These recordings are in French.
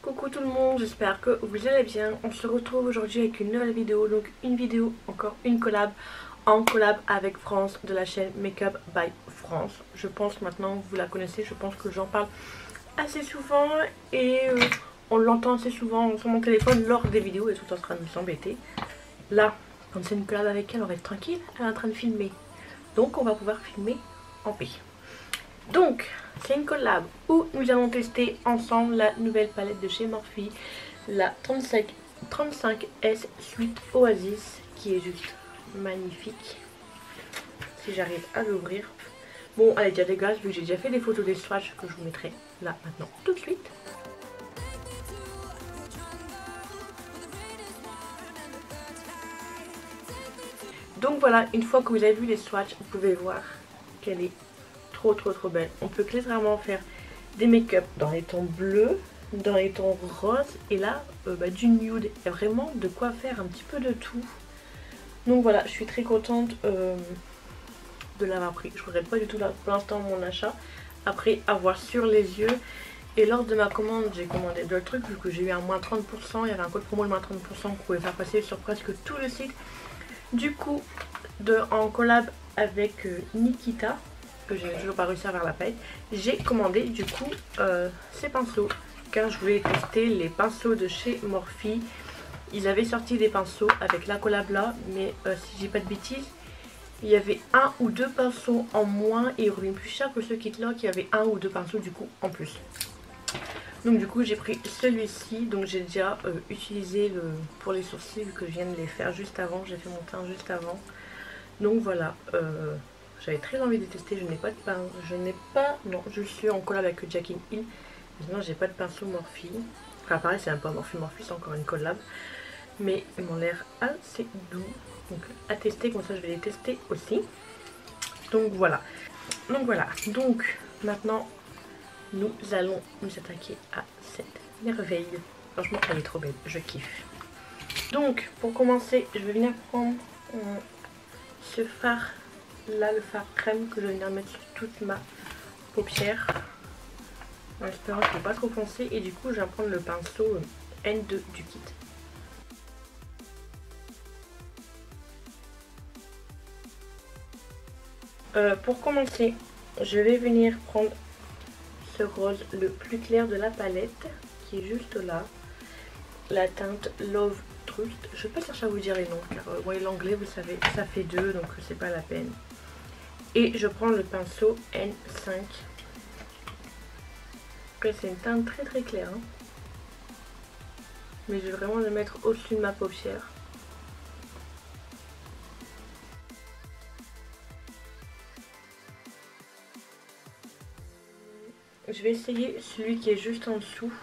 Coucou tout le monde, j'espère que vous allez bien. On se retrouve aujourd'hui avec une nouvelle vidéo, donc une vidéo, encore une collab, en collab avec France de la chaîne Makeup by France. Je pense maintenant vous la connaissez, je pense que j'en parle assez souvent et on l'entend assez souvent sur mon téléphone lors des vidéos et tout en train de s'embêter. Là, quand c'est une collab avec elle, on va être tranquille, elle est en train de filmer. Donc on va pouvoir filmer en paix. Donc, c'est une collab où nous allons tester ensemble la nouvelle palette de chez Morphe, la 35S Sweet Oasis, qui est juste magnifique. Si j'arrive à l'ouvrir. Bon, elle est déjà dégueulasse vu que j'ai déjà fait des photos des swatchs que je vous mettrai là maintenant tout de suite. Donc voilà, une fois que vous avez vu les swatchs, vous pouvez voir qu'elle est trop belle. On peut clairement faire des make-up dans les tons bleus, dans les tons roses et là du nude. Il y a vraiment de quoi faire un petit peu de tout. Donc voilà, je suis très contente de l'avoir pris. Je ne regrette pas du tout là, pour l'instant mon achat. Après avoir sur les yeux. Et lors de ma commande, j'ai commandé d'autres trucs vu que j'ai eu un moins 30%. Il y avait un code promo de moins 30% qu'on pouvait faire passer sur presque tout le site. Du coup, en collab avec Nikita, que j'ai toujours pas réussi à faire la palette, j'ai commandé du coup ces pinceaux car je voulais tester les pinceaux de chez Morphe. Ils avaient sorti des pinceaux avec la collab là, mais si j'ai pas de bêtises, il y avait un ou deux pinceaux en moins et ils reviennent plus cher que ce kit là qui avait un ou deux pinceaux du coup en plus. Donc du coup j'ai pris celui-ci, donc j'ai déjà utilisé pour les sourcils vu que je viens de les faire juste avant, j'ai fait mon teint juste avant. Donc voilà, j'avais très envie de tester, je n'ai pas de pinceau, non, je suis en collab avec Jackie Hill, mais non j'ai pas de pinceau Morphe. Enfin pareil c'est un peu Morphe, c'est encore une collab, mais ils m'ont l'air assez doux, donc à tester, comme ça je vais les tester aussi. Donc voilà, donc maintenant nous allons nous attaquer à cette merveille. Franchement elle est trop belle, je kiffe. Donc pour commencer je vais venir prendre ce fard là, le fard crème que je vais venir mettre sur toute ma paupière en espérant qu'il ne faut pas trop foncer. Et du coup je vais prendre le pinceau N2 du kit. Pour commencer je vais venir prendre ce rose le plus clair de la palette qui est juste là, la teinte Love Trust. Je vais pas chercher à vous dire les noms car l'anglais vous savez ça fait deux donc c'est pas la peine. Et je prends le pinceau N5. Après c'est une teinte très claire hein. Mais je vais vraiment le mettre au-dessus de ma paupière. Je vais essayer celui qui est juste en dessous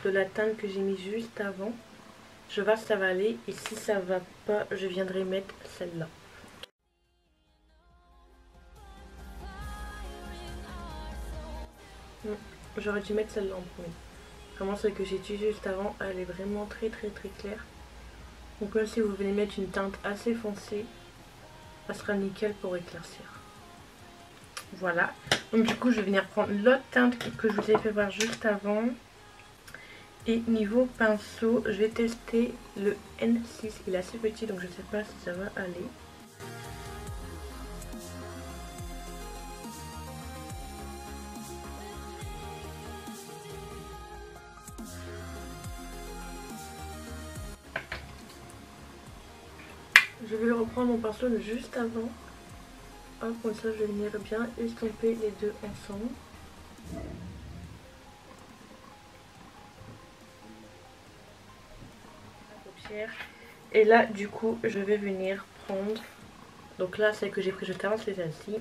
de la teinte que j'ai mis juste avant. Je vais voir si ça va aller et si ça va pas, je viendrai mettre celle-là. J'aurais dû mettre celle-là en premier. Vraiment celle que j'ai utilisée juste avant, elle est vraiment très claire. Donc même si vous venez mettre une teinte assez foncée, ça sera nickel pour éclaircir. Voilà. Donc du coup je vais venir prendre l'autre teinte que je vous ai fait voir juste avant. Et niveau pinceau, je vais tester le N6. Il est assez petit donc je ne sais pas si ça va aller. Je vais reprendre mon pinceau de juste avant. Hop, comme ça je vais venir bien estomper les deux ensemble. Et là du coup je vais venir prendre, donc là celle que j'ai pris juste avant c'est celle-ci,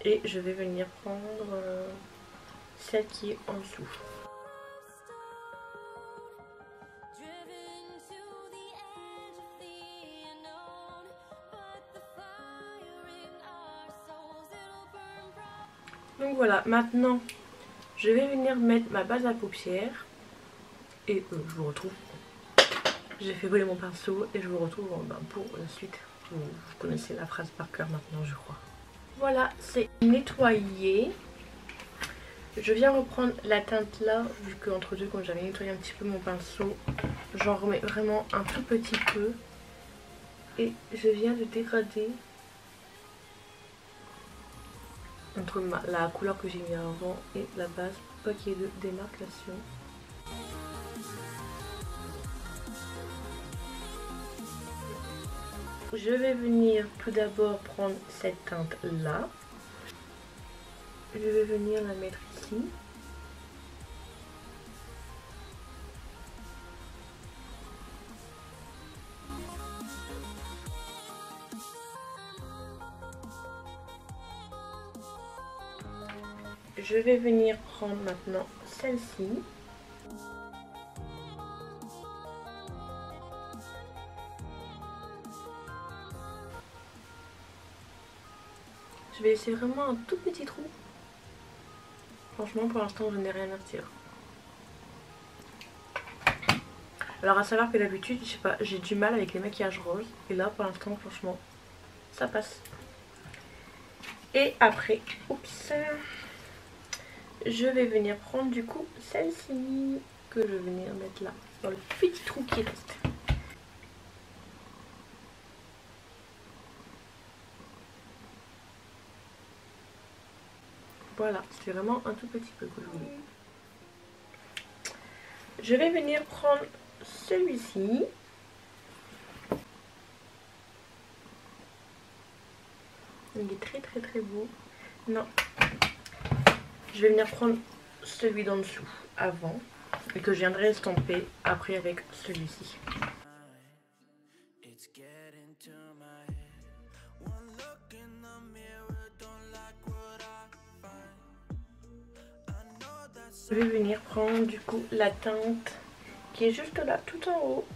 et je vais venir prendre celle qui est en dessous. Donc voilà, maintenant je vais venir mettre ma base à paupières et je vous retrouve. J'ai fait voler mon pinceau et je vous retrouve pour la suite. Vous connaissez la phrase par cœur maintenant je crois. Voilà, c'est nettoyé. Je viens reprendre la teinte là, vu qu'entre deux, quand j'avais nettoyé un petit peu mon pinceau, j'en remets vraiment un tout petit peu. Et je viens de dégrader entre la couleur que j'ai mis avant et la base pour pas qu'il y ait de démarcation. Je vais venir tout d'abord prendre cette teinte là. Je vais venir la mettre ici. Je vais venir prendre maintenant celle-ci. Je vais laisser vraiment un tout petit trou. Franchement, pour l'instant, je n'ai rien à retirer. Alors, à savoir que d'habitude, je sais pas, j'ai du mal avec les maquillages roses. Et là, pour l'instant, franchement, ça passe. Et après, oups, je vais venir prendre du coup celle-ci que je vais venir mettre là, dans le petit trou qui reste. Voilà, c'est vraiment un tout petit peu que je voulais. Je vais venir prendre celui-ci. Il est très beau. Non. Je vais venir prendre celui d'en dessous avant et que je viendrai estamper après avec celui-ci. Je vais venir prendre du coup la teinte qui est juste là, tout en haut.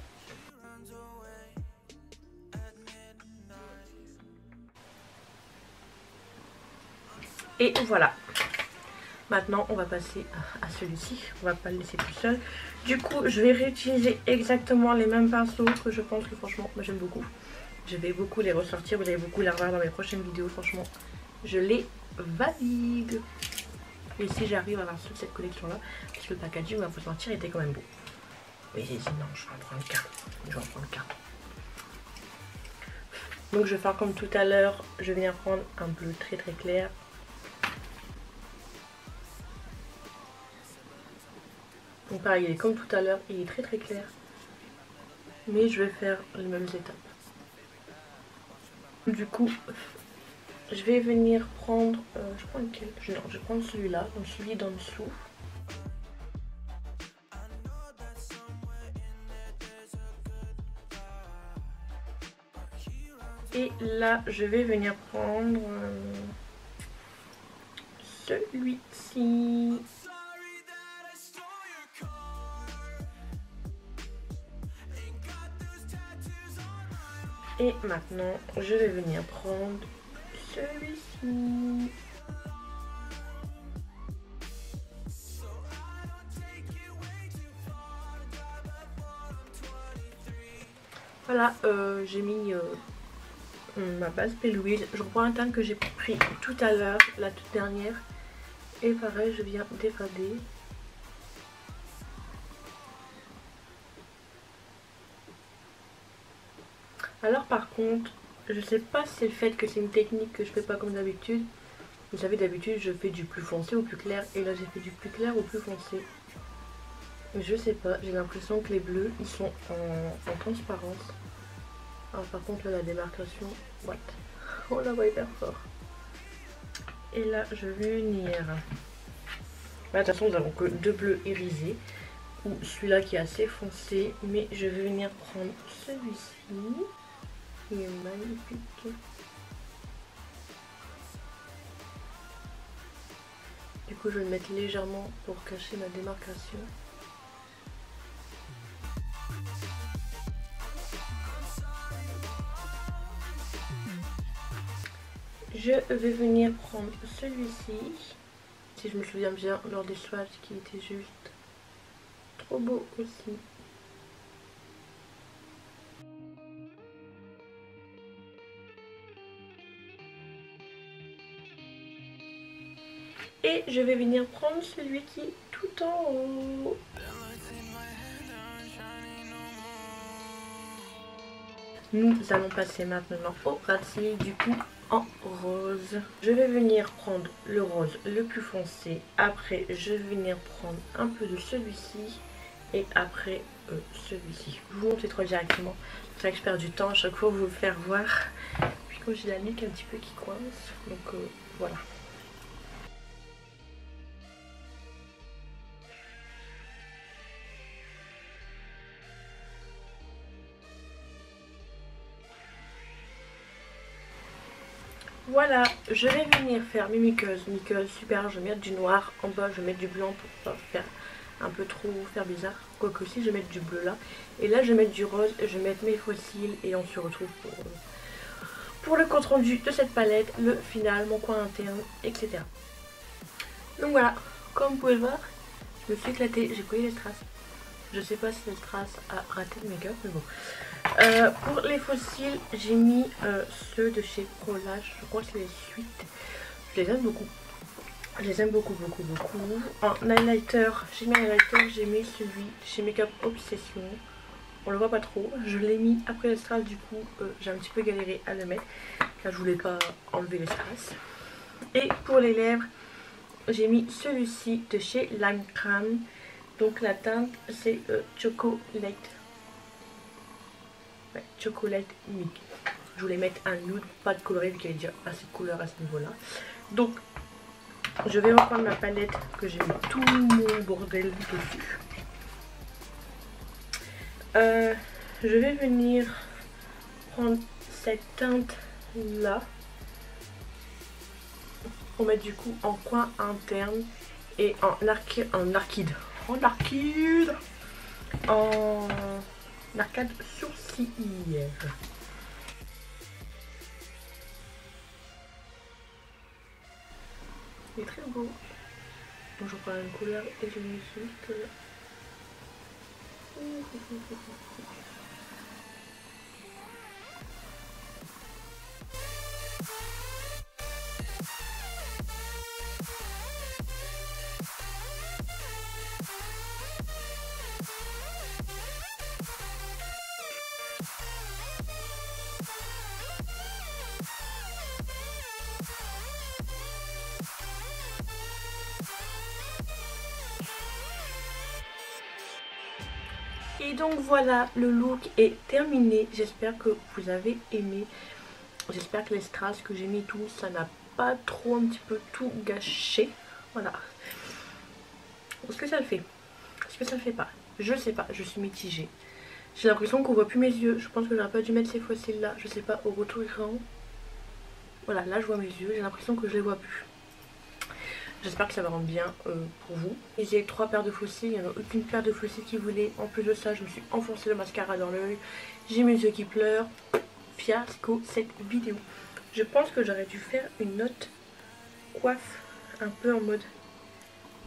Et voilà. Maintenant, on va passer à celui-ci. On va pas le laisser tout seul. Du coup, je vais réutiliser exactement les mêmes pinceaux que je pense que franchement, moi j'aime beaucoup. Je vais beaucoup les ressortir. Vous allez beaucoup les revoir dans mes prochaines vidéos. Franchement, je les valide. Et si j'arrive à avoir toute cette collection-là, parce que le packaging, on va pas se mentir, était quand même beau. Mais non, je vais en prendre 4. Je vais en prendre 4. Donc je vais faire comme tout à l'heure. Je vais venir prendre un bleu très clair. Donc pareil, il est comme tout à l'heure, il est très clair. Mais je vais faire les mêmes étapes. Du coup, je vais venir prendre... je prends lequel? Non, je vais prendre celui-là, donc celui d'en dessous. Et là, je vais venir prendre celui-ci. Et maintenant, je vais venir prendre celui-ci. Voilà, j'ai mis ma base Pale Wheel. Je reprends un teint que j'ai pris tout à l'heure, la toute dernière. Et pareil, je viens défader. Alors par contre, je sais pas si c'est le fait que c'est une technique que je fais pas comme d'habitude. Vous savez, d'habitude je fais du plus foncé au plus clair. Et là j'ai fait du plus clair au plus foncé. Je sais pas, j'ai l'impression que les bleus ils sont en transparence. Alors par contre là, la démarcation, what? On la voit hyper fort. Et là je vais venir... Là, de toute façon nous avons que deux bleus irisés. Ou celui-là qui est assez foncé. Mais je vais venir prendre celui-ci. Il est magnifique. Du coup je vais le mettre légèrement pour cacher ma démarcation. Je vais venir prendre celui-ci. Si je me souviens bien lors des swatchs qui était juste trop beau aussi. Et je vais venir prendre celui qui est tout en haut. Nous allons passer maintenant au ras de cils, du coup en rose. Je vais venir prendre le rose le plus foncé. Après, je vais venir prendre un peu de celui-ci. Et après, celui-ci. Je vous montre les trois directement. C'est vrai que je perds du temps à chaque fois pour vous le faire voir. Puis quand j'ai la nuque un petit peu qui coince. Donc voilà. Voilà, je vais venir faire mes muqueuses. Super, je vais mettre du noir. En bas, je vais mettre du blanc pour pas faire un peu trop faire bizarre. Quoique aussi, je vais mettre du bleu là. Et là, je vais mettre du rose. Et je vais mettre mes fossiles. Et on se retrouve pour le compte rendu de cette palette, le final, mon coin interne, etc. Donc voilà, comme vous pouvez le voir, je me suis éclatée. J'ai collé les strass. Je sais pas si le strass a raté le make-up, mais bon. Pour les fossiles, j'ai mis ceux de chez Prolash. Je crois que c'est les suites. Je les aime beaucoup. Je les aime beaucoup. En highlighter, j'ai mis un highlighter. J'ai mis celui chez Makeup Obsession. On le voit pas trop. Je l'ai mis après le strass. Du coup, j'ai un petit peu galéré à le mettre. Car je voulais pas enlever les strass. Et pour les lèvres, j'ai mis celui-ci de chez Lime Crème. Donc la teinte, c'est Chocolate. Ouais, Chocolate Milk. Je voulais mettre un nude, pas de coloré vu qu'il y avait déjà assez de couleur à ce niveau-là. Donc, je vais reprendre ma palette que j'ai mis tout mon bordel dessus. Je vais venir prendre cette teinte-là pour mettre du coup en coin interne et en arcade sourcilière. Il est très beau. Donc je prends une couleur et je mets juste là. Et donc voilà, le look est terminé. J'espère que vous avez aimé. J'espère que les strass que j'ai mis tout, ça n'a pas trop un petit peu tout gâché. Voilà. Est-ce que ça le fait? Est-ce que ça le fait pas? Je sais pas, je suis mitigée. J'ai l'impression qu'on voit plus mes yeux. Je pense que j'aurais pas dû mettre ces fossiles là. Je sais pas, au retour écran. Voilà, là je vois mes yeux. J'ai l'impression que je les vois plus. J'espère que ça va rendre bien pour vous. Et j'ai 3 paires de fossiles. Il n'y en a aucune paire de fossiles qui voulait. En plus de ça, je me suis enfoncé le mascara dans l'œil. J'ai mes yeux qui pleurent. Fiasco cette vidéo. Je pense que j'aurais dû faire une autre coiffe un peu en mode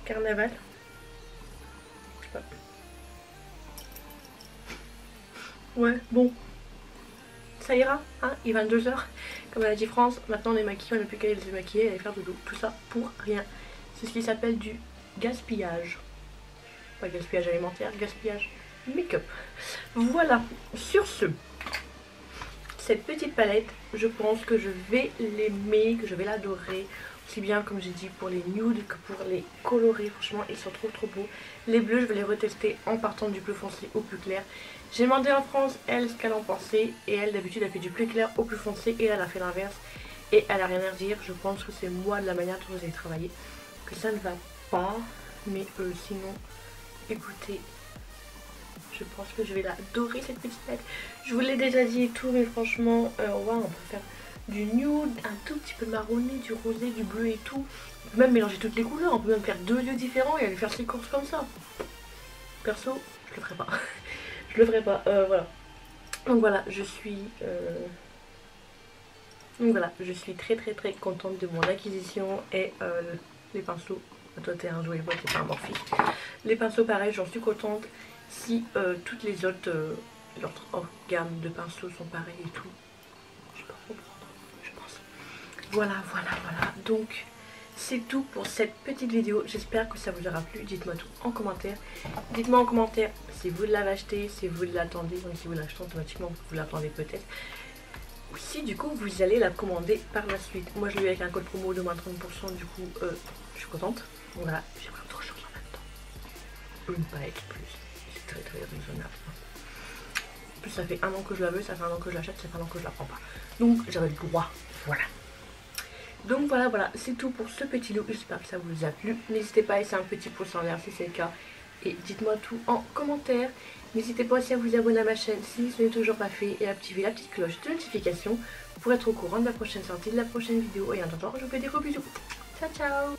carnaval. Je sais pas. Ouais, bon. Ça ira, hein, il est 22 h. Comme elle a dit France, maintenant on est maquillé, on n'a plus qu'à aller se maquiller et aller faire dodo. Tout ça pour rien. C'est ce qui s'appelle du gaspillage. Pas gaspillage alimentaire, gaspillage make-up. Voilà, sur ce, cette petite palette, je pense que je vais l'aimer, que je vais l'adorer. Aussi bien comme j'ai dit pour les nudes que pour les colorés. Franchement, ils sont trop beaux. Les bleus, je vais les retester en partant du bleu foncé au plus clair. J'ai demandé en France, elle, ce qu'elle en pensait. Et elle, d'habitude, elle fait du plus clair au plus foncé. Et elle a fait l'inverse. Et elle a rien à dire. Je pense que c'est moi, de la manière dont vous avez travaillé, que ça ne va pas. Mais sinon, écoutez, je pense que je vais l'adorer cette petite palette. Je vous l'ai déjà dit et tout, mais franchement, ouais, on peut faire du nude, un tout petit peu marronné, du rosé, du bleu et tout. On peut même mélanger toutes les couleurs, on peut même faire 2 lieux différents et aller faire ses courses comme ça. Perso, je le ferai pas. Je le ferai pas, voilà. Donc voilà, je suis très contente de mon acquisition. Et les pinceaux, toi t'es un jouet bois, t'es pas un morphique. Les pinceaux pareil, j'en suis contente. Si toutes les autres gammes de pinceaux sont pareilles et tout, je peux reprendre, je pense. Voilà. Donc c'est tout pour cette petite vidéo. J'espère que ça vous aura plu. Dites-moi tout en commentaire. Dites-moi en commentaire si vous l'avez acheté, si vous l'attendez. Donc si vous l'achetez automatiquement, vous l'attendez peut-être. Ou si du coup vous allez la commander par la suite. Moi je l'ai eu avec un code promo de moins 30%. Du coup je suis contente. Voilà, j'ai pris autre chose en même temps. Une palette plus. C'est très très raisonnable. En plus ça fait un an que je la veux, ça fait un an que je l'achète, ça fait un an que je la prends pas. Donc j'avais le droit. Voilà. Donc voilà, c'est tout pour ce petit lot. J'espère que ça vous a plu. N'hésitez pas à laisser un petit pouce en l'air si c'est le cas. Et dites-moi tout en commentaire. N'hésitez pas aussi à vous abonner à ma chaîne si ce n'est toujours pas fait. Et à activer la petite cloche de notification pour être au courant de la prochaine sortie, de la prochaine vidéo. Et en attendant, je vous fais des gros bisous. Ciao ciao.